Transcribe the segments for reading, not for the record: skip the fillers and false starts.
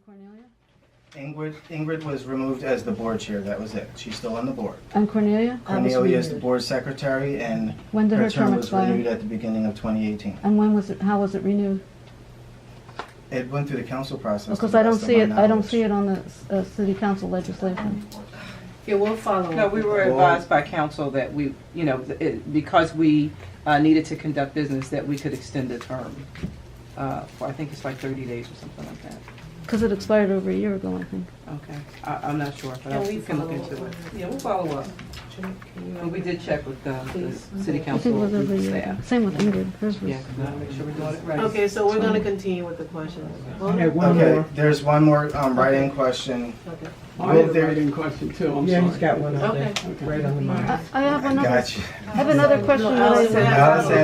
Cornelia? Ingrid was removed as the board chair. That was it. She's still on the board. And Cornelia? Cornelia is the board secretary, and When did her term term was expire? renewed at the beginning of 2018. And when was it, how was it renewed? It went through the council process. Because to I the don't best of see my it, I don't knowledge. see it on the city council legislation. Yeah, we'll follow up. No, we were advised by council that we, because we needed to conduct business, that we could extend the term for, I think it's like 30 days or something like that. Because it expired over a year ago, I think. Okay, I'm not sure, but Can we we can look follow into up? it. Yeah, we'll follow up. And we did check with the city I think it council was over a year ago. staff. Same with Ingrid, hers was. Yeah, make sure we're doing it right. Okay, so we're gonna continue with the questions. Okay, one Okay, more. there's one more write-in question. Okay. I have a writing question too, I'm sorry. Yeah, he's got one out there, Okay. right on the mark. I have another, Got you. I have another question that I said.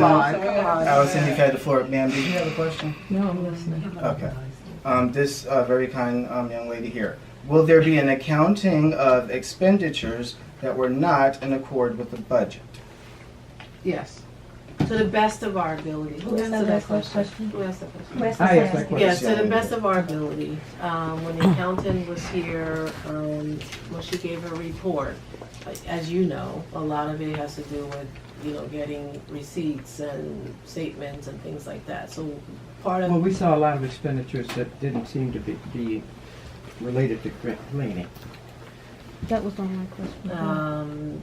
Allison, you've had the floor. Ma'am, did you have a question? No, I'm listening. Okay. This very kind young lady here. Will there be an accounting of expenditures that were not in accord with the budget? Yes. To the best of our ability. Who asked that question? Who asked that question? I asked that question. Yes, to the best of our ability. When the accountant was here, when she gave her report, as you know, a lot of it has to do with, getting receipts and statements and things like that. So part Well, of, we saw a lot of expenditures that didn't seem to be related to cleaning. That was on my question.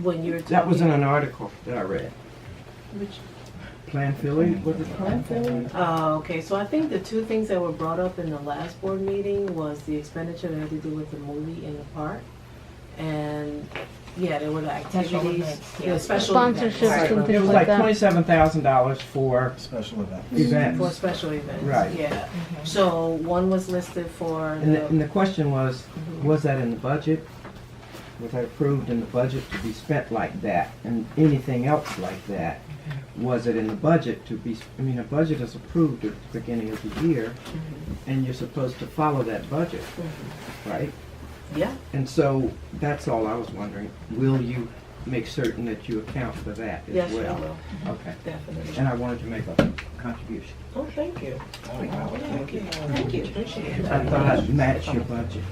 when you're That was in talking. an article that I read. Which Plan filling, was it plan filling? Okay, so I think the two things that were brought up in the last board meeting was the expenditure that had to do with the movie in the park. And, yeah, there were the activities, special events. Sponsorships and It things was like like that. $27,000 for Special events. events. For special events. Right. Yeah. So one was listed for And the question was that in the budget? Was that approved in the budget to be spent like that? And anything else like that? Was it in the budget to be, a budget is approved at the beginning of the year, and you're supposed to follow that budget, right? Yeah. And so that's all I was wondering. Will you make certain that you account for that as Yes, we well? will, Okay. definitely. And I wanted to make a contribution. Oh, thank you. Thank you. Thank you, appreciate it. I thought I'd match your budget.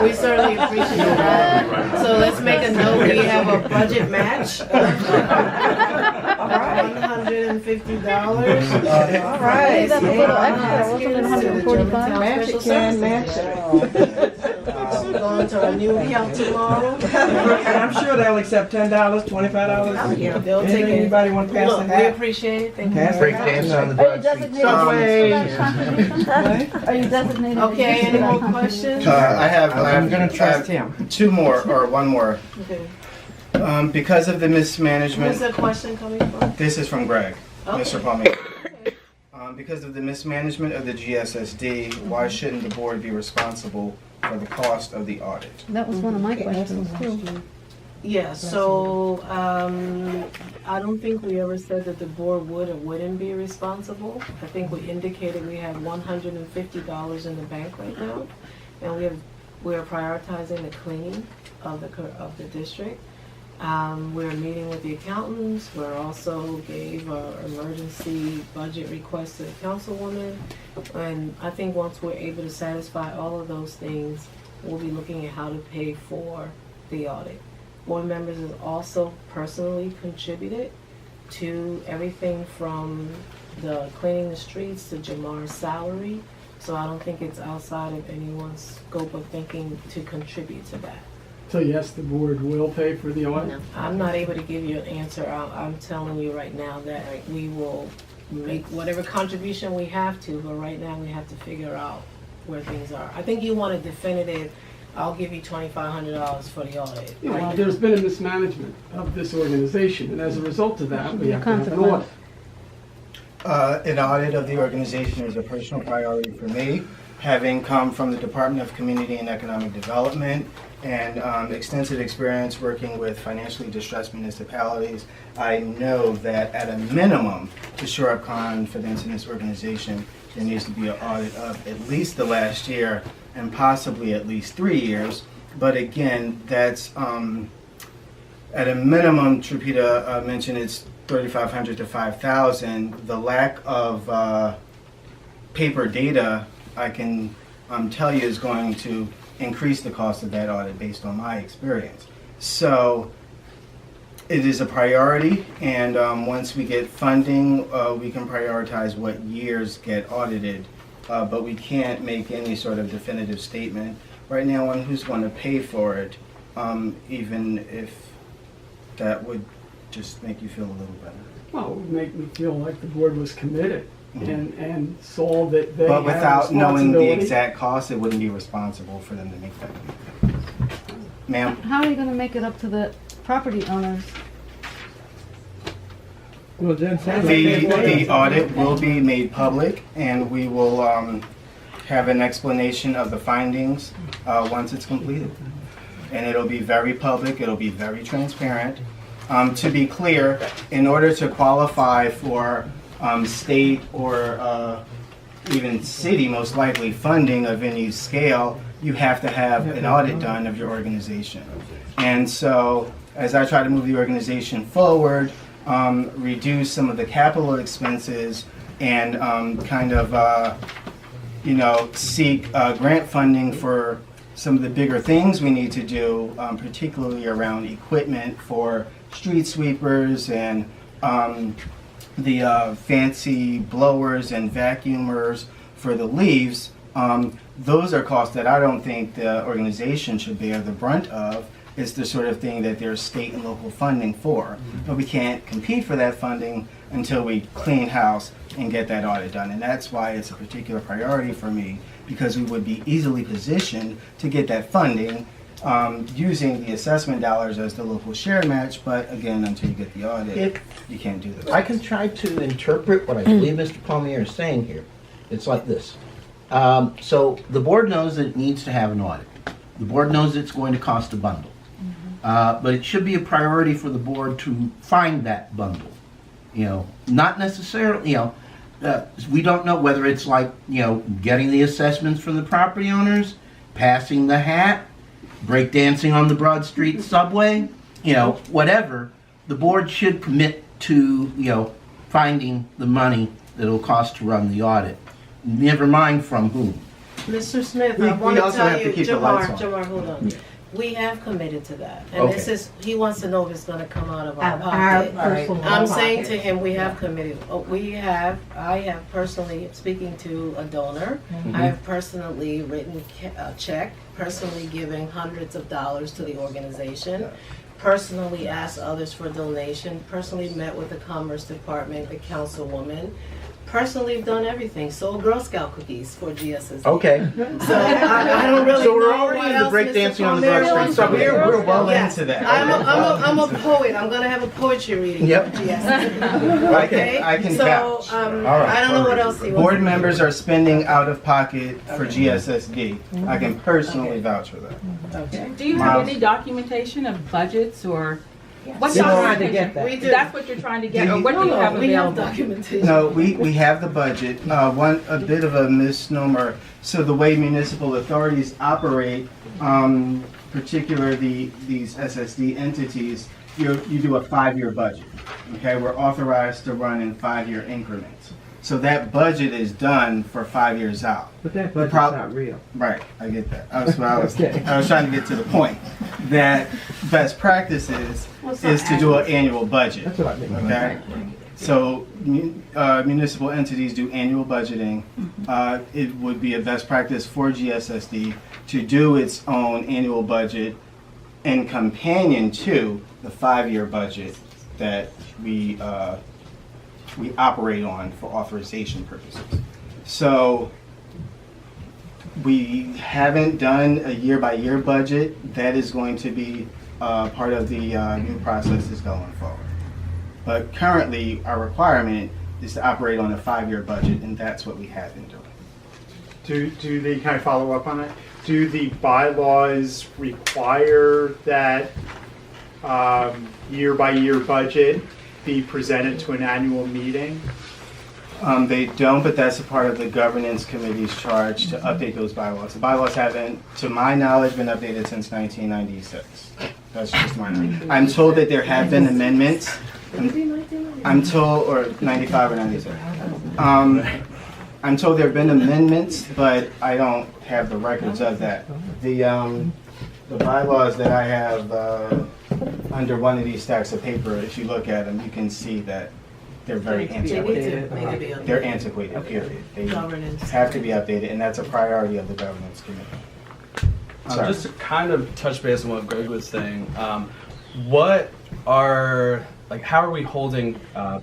We certainly appreciate that. So let's make a note, we have a budget match. $150. All right. That's a little extra, wasn't it 145? Match it, match it. Going to a new account tomorrow. And I'm sure they'll accept $10, $25. Yeah, they'll take it. Anybody want to pass the Look, we hat? appreciate it, thank you. Pass the very hat. much. on the Are you designated for that contribution? Are you designated? Okay, any for that more contribution? questions? I'm gonna trust him. Two more, or one more. Okay. Because of the Where's mismanagement, the question coming from? this is from Greg, Okay. Mr. Palmer. Because of the mismanagement of the GSSD, why shouldn't the board be responsible for the cost of the audit? That was one of my questions too. Yeah, so, I don't think we ever said that the board would or wouldn't be responsible. I think we indicated we have $150 in the bank right now, and we are prioritizing the cleaning of the district. We're meeting with the accountants. We're also gave our emergency budget request to the councilwoman. And I think once we're able to satisfy all of those things, we'll be looking at how to pay for the audit. Board members have also personally contributed to everything from the cleaning the streets to Jamar's salary. So I don't think it's outside of anyone's scope of thinking to contribute to that. So yes, the board will pay for the audit? I'm not able to give you an answer. I'm telling you right now that we will make whatever contribution we have to, but right now we have to figure out where things are. I think you want a definitive, I'll give you $2,500 for the audit. Yeah, well, there's been a mismanagement of this organization, and as a result of that, we have to have an audit. An audit of the organization is a personal priority for me. Having come from the Department of Community and Economic Development and extensive experience working with financially distressed municipalities, I know that at a minimum, to shore up confidence in this organization, there needs to be an audit of at least the last year and possibly at least 3 years. But again, that's at a minimum, Trupita mentioned, it's 3,500 to 5,000, the lack of paper data, I can tell you, is going to increase the cost of that audit based on my experience. So it is a priority, and once we get funding, we can prioritize what years get audited, but we can't make any sort of definitive statement right now on who's going to pay for it, even if that would just make you feel a little better. Well, it would make me feel like the board was committed and saw that they But had without knowing the responsibility. exact cost, it wouldn't be responsible for them to make that commitment. Ma'am? How are you gonna make it up to the property owners? Well, it doesn't sound like The audit will be made public, and we will have an explanation of the findings once it's completed. And it'll be very public, it'll be very transparent. To be clear, in order to qualify for state or even city, most likely, funding of any scale, you have to have an audit done of your organization. And so, as I try to move the organization forward, reduce some of the capital expenses, and seek grant funding for some of the bigger things we need to do, particularly around equipment for street sweepers and the fancy blowers and vacuumers for the leaves. Those are costs that I don't think the organization should bear the brunt of. It's the sort of thing that there's state and local funding for. But we can't compete for that funding until we clean house and get that audit done. And that's why it's a particular priority for me, because we would be easily positioned to get that funding using the assessment dollars as the local share match. But again, until you get the audit, you can't do that. I can try to interpret what I believe Mr. Palmier is saying here. It's like this. So the board knows that it needs to have an audit. The board knows it's going to cost a bundle. But it should be a priority for the board to find that bundle. Not necessarily, we don't know whether it's like, getting the assessments from the property owners, passing the hat, breakdancing on the Broad Street subway, whatever. The board should commit to, finding the money that it'll cost to run the audit. Never mind from whom. Mr. Smith, We I want to also tell have to you, keep the lights on. Jamar, hold on. We have committed to that. And Okay. this is, he wants to know if it's gonna come out of our Our pocket. personal I'm saying pocket. to him, we have committed. I have personally, speaking to a donor, I have personally written a check, personally giving hundreds of dollars to the organization, personally asked others for donation, personally met with the Commerce Department, the councilwoman, personally done everything, sold Girl Scout cookies for GSSD. Okay. So I don't really So we're know already what in the else breakdancing Mr. on the Palmieri Broad Street wants to subway. do. We're well Yes. into that. I'm a poet. I'm gonna have a poetry reading. Yep. I can So vouch. All right. I don't know what else he wants. Board to do. members are spending out of pocket for GSSD. I can personally vouch for that. Okay. Do you have any documentation of budgets or what We're trying to documentation? get that. We do. That's what you're trying to get, or what do you have We have available? documentation. No, we have the budget. A bit of a misnomer. So the way municipal authorities operate, particularly these SSD entities, you do a 5-year budget. Okay, we're authorized to run in 5-year increments. So that budget is done for 5 years out. But that budget's prob- not real. Right, I get that. That's what I was. Okay. I was trying to get to the point that best practices is to do an annual budget. That's what I mean. Okay, so municipal entities do annual budgeting. It would be a best practice for GSSD to do its own annual budget in companion to the 5-year budget that we operate on for authorization purposes. So we haven't done a year-by-year budget. That is going to be part of the new processes going forward. But currently, our requirement is to operate on a 5-year budget, and that's what we have been doing. Do they kind of follow up on it? Do the bylaws require that year-by-year budget be presented to an annual meeting? They don't, but that's a part of the governance committee's charge to update those bylaws. The bylaws haven't, to my knowledge, been updated since 1996. That's just my knowledge. I'm told that there have been amendments I'm told, or 95 or 96. I'm told there have been amendments, but I don't have the records of that. The bylaws that I have under one of these stacks of paper, if you look at them, you can see that they're very antiquated. They're antiquated, period. They Governance. have to be updated, and that's a priority of the governance committee. Sorry. Just to kind of touch base on what Greg was saying, what are, like, how are we holding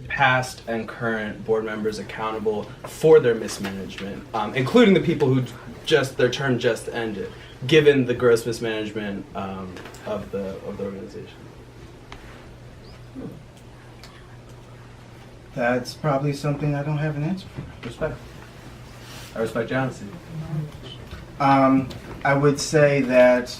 past and current board members accountable for their mismanagement, including the people who their term just ended, given the gross mismanagement of the organization? That's probably something I don't have an answer for. Respect. I respect your honesty. I would say that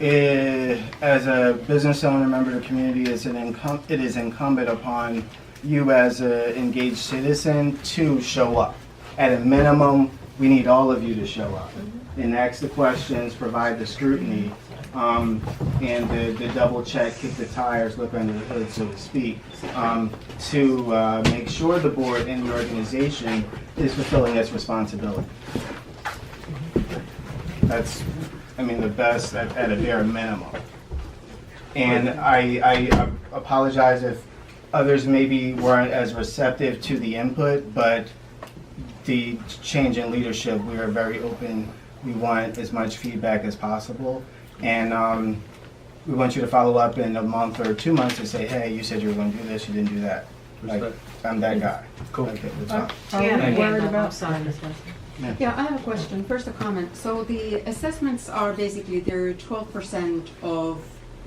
as a business owner, member of the community, it is incumbent upon you as an engaged citizen to show up. At a minimum, we need all of you to show up and ask the questions, provide the scrutiny, and the double check, kick the tires, look under the hood, so to speak, to make sure the board and the organization is fulfilling its responsibility. That's, the best at a bare minimum. And I apologize if others maybe weren't as receptive to the input, but the change in leadership, we are very open. We want as much feedback as possible. And we want you to follow up in a month or 2 months to say, hey, you said you were going to do this, you didn't do that. Like, I'm that guy. Cool. Okay, that's fine. Yeah, I have a question. First, a comment. So the assessments are basically they're 12% of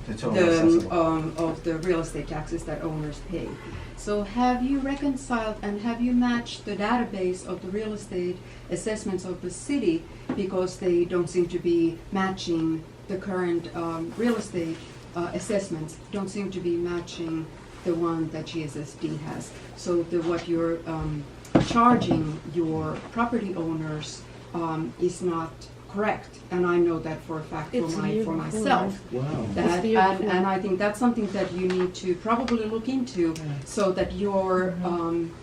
The total accessible. of the real estate taxes that owners pay. So have you reconciled and have you matched the database of the real estate assessments of the city, because they don't seem to be matching the current real estate assessments don't seem to be matching the one that GSSD has. So what you're charging your property owners is not correct, and I know that for a fact for myself. Wow. That, and I think that's something that you need to probably look into, so that your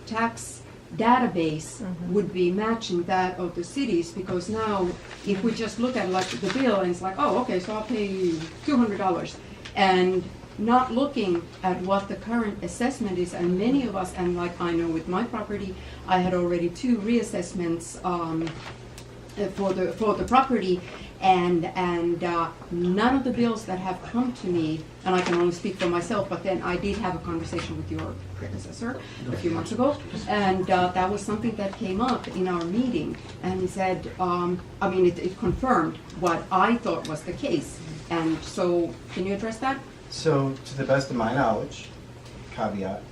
tax database would be matching that of the cities, because now if we just look at like the bill and it's like, oh, okay, so I'll pay you $200, and not looking at what the current assessment is. And many of us, and like I know with my property, I had already 2 reassessments for the property, and none of the bills that have come to me, and I can only speak for myself, but then I did have a conversation with your predecessor a few months ago, and that was something that came up in our meeting, and he said, it confirmed what I thought was the case. And so, can you address that? So, to the best of my knowledge, caveat,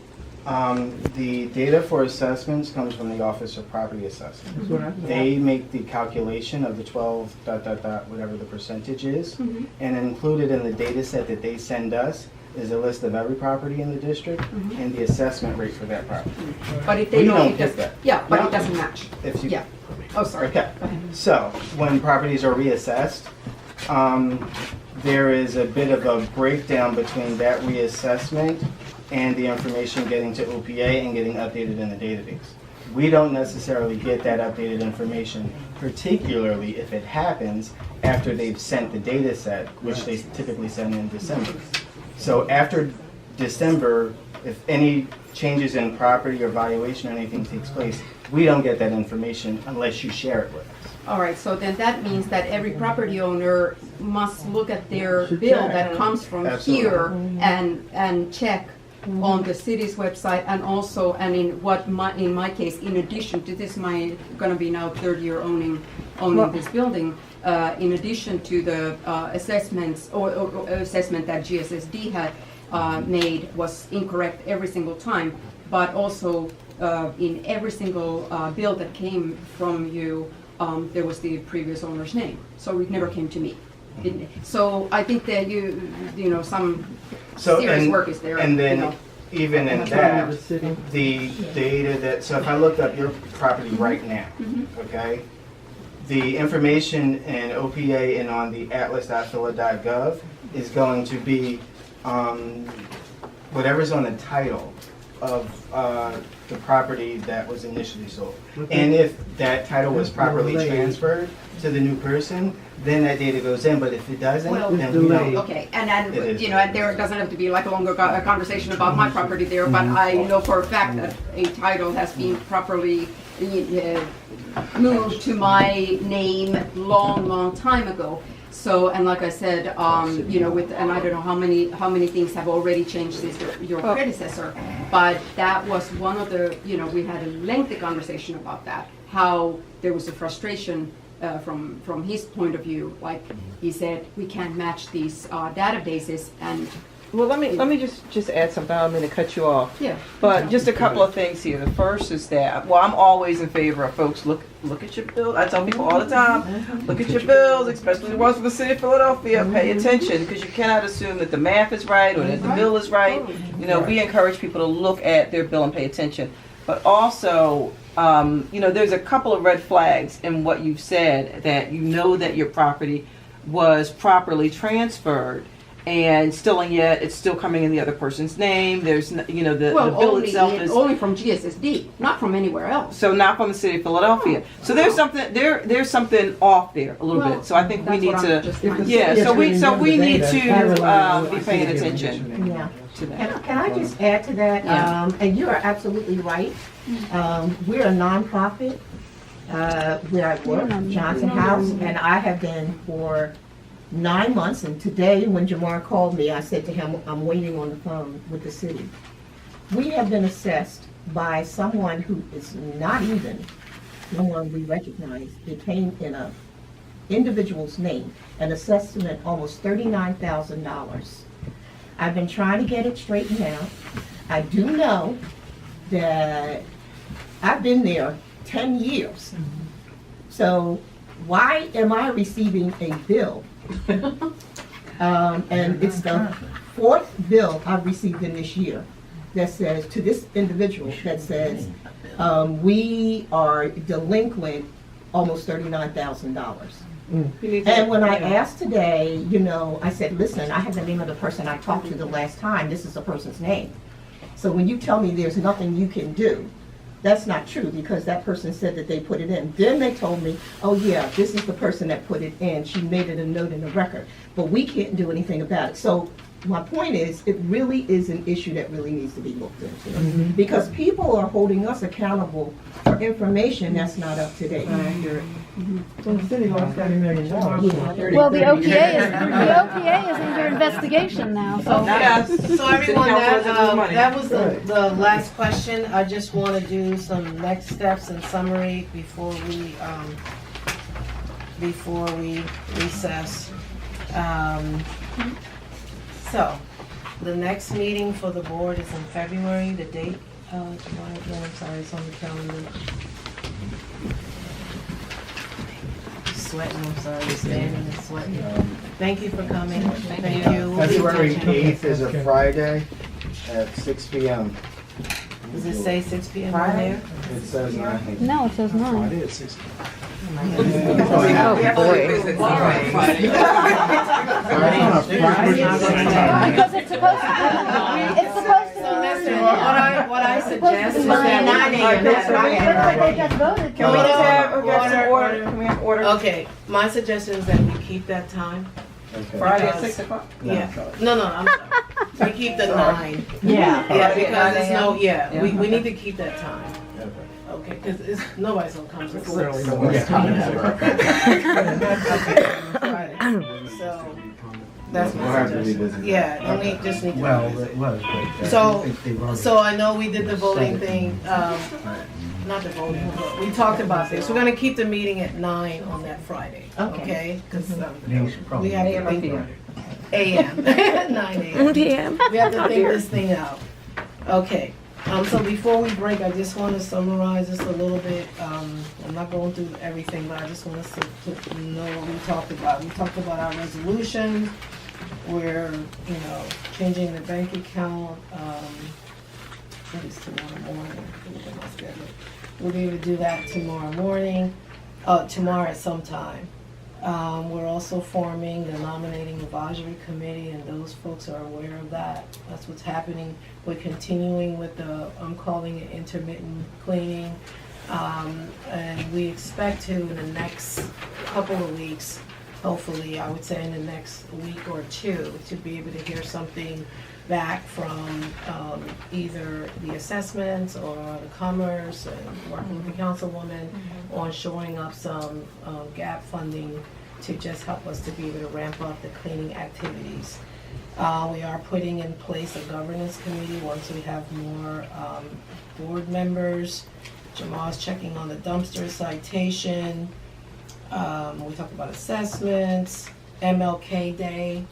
the data for assessments comes from the Office of Property Assessment. They make the calculation of the 12 ... whatever the percentage is, and included in the data set that they send us is a list of every property in the district and the assessment rate for that property. But if they We don't, don't it get does, that. yeah, but No. it doesn't match. If you, Yeah. Oh, sorry. Okay. So, when properties are reassessed, there is a bit of a breakdown between that reassessment and the information getting to OPA and getting updated in the database. We don't necessarily get that updated information, particularly if it happens after they've sent the data set, which they typically send in December. So after December, if any changes in property or valuation or anything takes place, we don't get that information unless you share it with us. All right, so then that means that every property owner must look at their bill that comes from Absolutely. here and check on the city's website, and also, and in my case, in addition to this, gonna be now 3rd year owning this building, in addition to the assessments or assessment that GSSD had made was incorrect every single time, but also in every single bill that came from you, there was the previous owner's name, so it never came to me. So I think that some serious work is there. And then, even in that, the city. the data that, so if I looked up your property right now, okay? The information in OPA and on the atlas.phila.gov is going to be whatever's on the title of the property that was initially sold. And if that title was properly transferred to the new person, then that data goes in, but if it doesn't, Well, then we don't. Okay, and then, It is. you know, and there doesn't have to be like a longer conversation about my property there, but I know for a fact that a title has been properly moved to my name long time ago. So, and like I said, you know, and I don't know how many things have already changed since your predecessor, but that was one of the, you know, we had a lengthy conversation about that, how there was a frustration from his point of view. Like he said, we can't match these databases, and Well, let me just add something. I don't mean to cut you off. yeah. But just a couple of things here. The first is that, well, I'm always in favor of folks look at your bills. I tell people all the time, look at your bills, especially the ones from the city of Philadelphia. Pay attention, because you cannot assume that the math is right or that the bill is right. You know, we encourage people to look at their bill and pay attention. But also, you know, there's a couple of red flags in what you've said, that you know that your property was properly transferred, and yet it's still coming in the other person's name. There's, you know, the bill itself is only from GSSD, not from anywhere else. so not from the city of Philadelphia. So there's there's something off there a little bit. So I think we need to, so we need to be paying attention Yeah. to that. Can I just add to that? Yeah. And you are absolutely right. We're a nonprofit where I work, Johnson House, and I have been for 9 months. And today, when Jamar called me, I said to him, I'm waiting on the phone with the city. We have been assessed by someone who is not even someone we recognize. It came in a individual's name, an assessment almost $39,000. I've been trying to get it straightened out. I do know that I've been there 10 years. So why am I receiving a bill? And it's the fourth bill I've received in this year that says, to this individual, that says, we are delinquent almost $39,000. And when I asked today, you know, I said, listen, I have the name of the person I talked to the last time. This is the person's name. So when you tell me there's nothing you can do, that's not true, because that person said that they put it in. Then they told me, oh yeah, this is the person that put it in. She made it a note in the record, but we can't do anything about it. So my point is, it really is an issue that really needs to be looked into, because people are holding us accountable for information that's not up to date. So the city lost $30 million. Well, the OPA is under investigation now, so. So everyone, that was the last question. I just want to do some next steps and summary before we recess. So, the next meeting for the board is in February. The date, I'm sorry, it's on the calendar. Sweating, I'm sorry, standing and sweating. Thank you for coming. Thank you. We'll be February touching. 8th is a Friday at 6 p.m. Does it say 6 p.m. on there? It says 9. No, it says 9. Friday at 6. Because it's supposed to be, What I suggest is that 9 a.m. they just voted. Can we have order? Can we have order? Okay, my suggestion is that we keep that time. Okay. Friday at Because- 6 o'clock? Yeah, no, I'm sorry. We keep the 9. Yeah. Yeah, because it's no, Yeah. we need to keep that time. Okay, because nobody's gonna come to Clearly 6. no one's So, that's We'll my have to suggestion. revisit. Yeah, we just need to Well, revisit. it was, but. So I know we did the voting thing, not the voting, but we talked about this. We're gonna keep the meeting at 9 on that Friday, okay? Because we have to think, AM, 9 AM. We have to think this thing out. Okay, so before we break, I just want to summarize this a little bit. I'm not going through everything, but I just want us to know what we talked about. We talked about our resolution. We're, changing the bank account. What is tomorrow morning? Look at my schedule. We'll be able to do that tomorrow morning, tomorrow at some time. We're also forming the nominating advisory committee, and those folks are aware of that. That's what's happening. We're continuing with the, I'm calling it intermittent cleaning. And we expect to, in the next couple of weeks, hopefully, I would say in the next week or two, to be able to hear something back from either the assessments or the commerce, and working with the councilwoman on shoring up some gap funding to just help us to be able to ramp up the cleaning activities. We are putting in place a governance committee once we have more board members. Jamal's checking on the dumpster citation. We talked about assessments, MLK Day.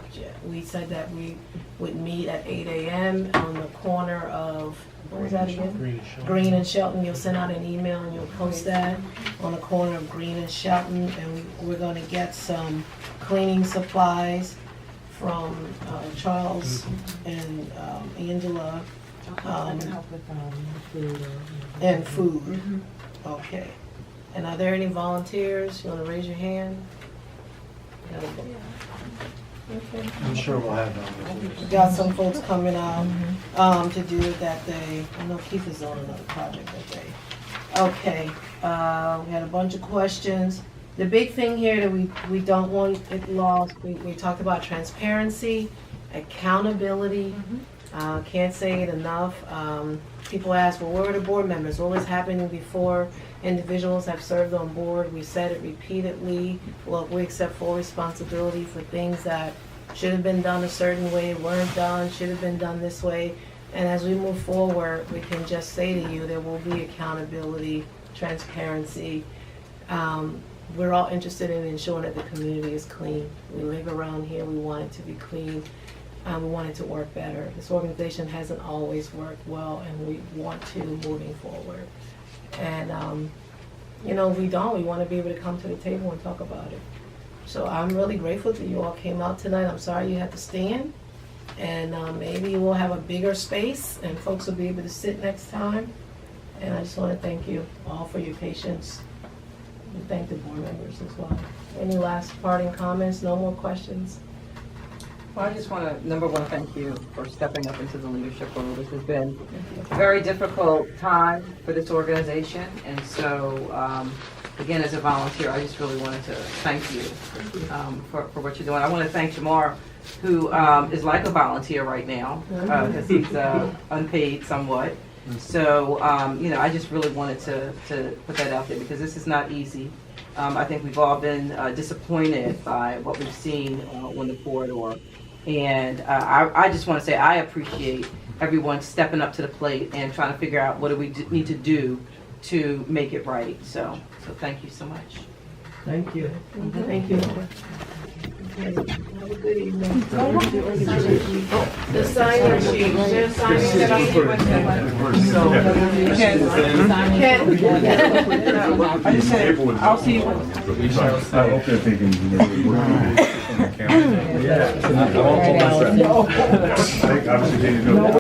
We said that we would meet at 8 a.m. on the corner of, what was that again? Green and Shelton. You'll send out an email and you'll post that on the corner of Green and Shelton. And we're going to get some cleaning supplies from Charles and Angela. And food. Okay. And are there any volunteers? You want to raise your hand? Okay. I'm sure we'll have them. We got some folks coming out to do it that day. I know Keith is on another project that day. Okay. We had a bunch of questions. The big thing here that we don't want it lost, we talked about transparency, accountability. Can't say it enough. People ask, well, where are the board members? What was happening before individuals have served on board? We said it repeatedly. Well, we accept full responsibility for things that should have been done a certain way, weren't done, should have been done this way. And as we move forward, we can just say to you, there will be accountability, transparency. We're all interested in ensuring that the community is clean. We live around here, we want it to be clean. We want it to work better. This organization hasn't always worked well, and we want to moving forward. And, you know, if we don't, we want to be able to come to the table and talk about it. So I'm really grateful that you all came out tonight. I'm sorry you had to stand. And maybe we'll have a bigger space, and folks will be able to sit next time. And I just want to thank you all for your patience. And thank the board members as well. Any last parting comments? No more questions? Well, I just want to, number one, thank you for stepping up into the leadership role. This has been a very difficult time for this organization. And so, again, as a volunteer, I just really wanted to thank you for what you're doing. I want to thank Jamar, who is like a volunteer right now, because he's unpaid somewhat. So, you know, I just really wanted to put that out there because this is not easy. I think we've all been disappointed by what we've seen on the corridor. And I just want to say I appreciate everyone stepping up to the plate and trying to figure out what do we need to do to make it right. So thank you so much. Thank you. Thank you. Have a good evening. The sign-in sheet. There's a sign-in sheet. Ken. I just said, I'll see you. I hope they're thinking, you know, we're on the camera. Yeah. I think obviously they know.